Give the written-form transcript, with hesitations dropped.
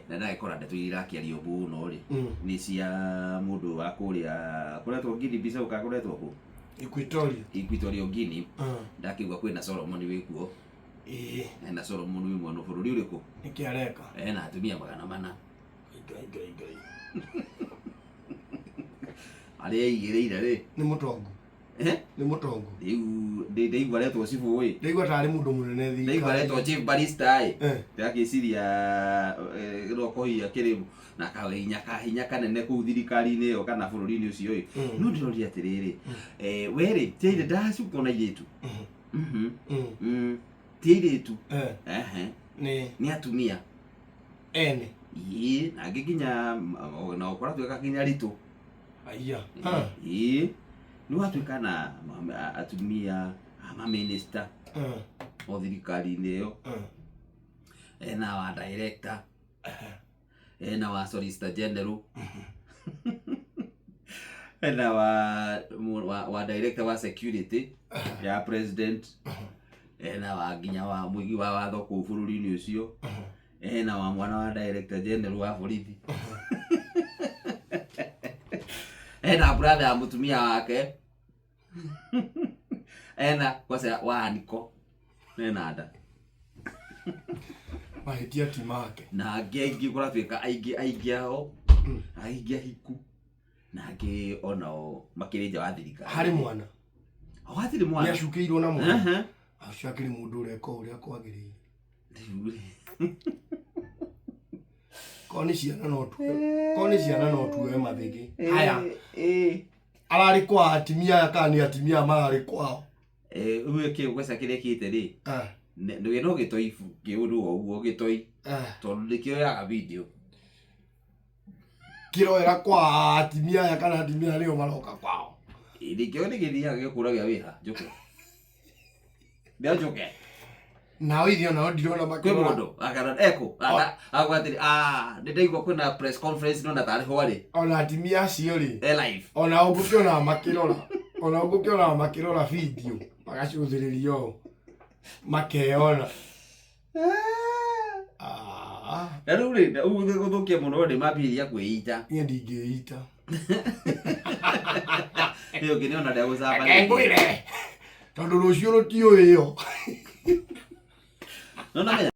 na ndagikora ndeto irakiario buno ri ni cia mundu wa kuria kuretwo Guinea Bissau ka kuretwo ku Equatorial Guinea ndakigwa kwina Solomon wikuo na Solomon wi mwana bururi uriku nikiareka na atumia 400 igai ale igereira ri ni mutongo ni mutongo ndeigwa retwo cibu wi ndeigwa tari mundu munene thika ndeigwa retwo chief barista ndakiciria rokohia kirimu na kahinya kanene kuu thirikari-inĩ ĩyo kana bũrũri-inĩ ũcio no ndĩroria atĩrĩrĩ weri tiaire ndacukwo na iretu tiairetu nĩ atumia ene na nginya na ũkora tweka nginya ritũ aiya nĩ watuĩka na atumia maminista o thirikari-inĩ ĩyo ena wa director ena wa solicitor general ena wa director wa security ya president ena wa nginya wa mũigi wa watho kũu bũrũri-inĩ ũcio ena wa mwana wa director general wa borithi ena brother ya mutumia wake ena kwasa wa aniko ena nda mahitia timake na angi kuratuika aingi ao aingi hiku na angi onao makirija wa thirikari hari mwana awatiri mwana yashukiirwo na mwana ashakiri mundu ureko uria kwagiriire koni ciana no tuwe mathigi haya arari kwa atimia kani atimia marari kwao uwe kigwesa kire kite ri ndio no gitoi kiundu oguo gitoi tondu nikioyaga video kiroera kwa atimia kana atimia leo maroka kwao ndikio ni githia gikuragia wira njuke ndio njuke na withio na ndirona makiro kwe mundu akana eko agwatiri ndiraigwa kwina press conference no natari hwari ona atimia acio ri live ona ugukiona makirora video magacuthiririo makeona na riu ri uge guthukia muno ndi mambiria kwiita nie ndingiita iyo kiniona ndia gucaba ngwire tondu rucio rutio iyo no na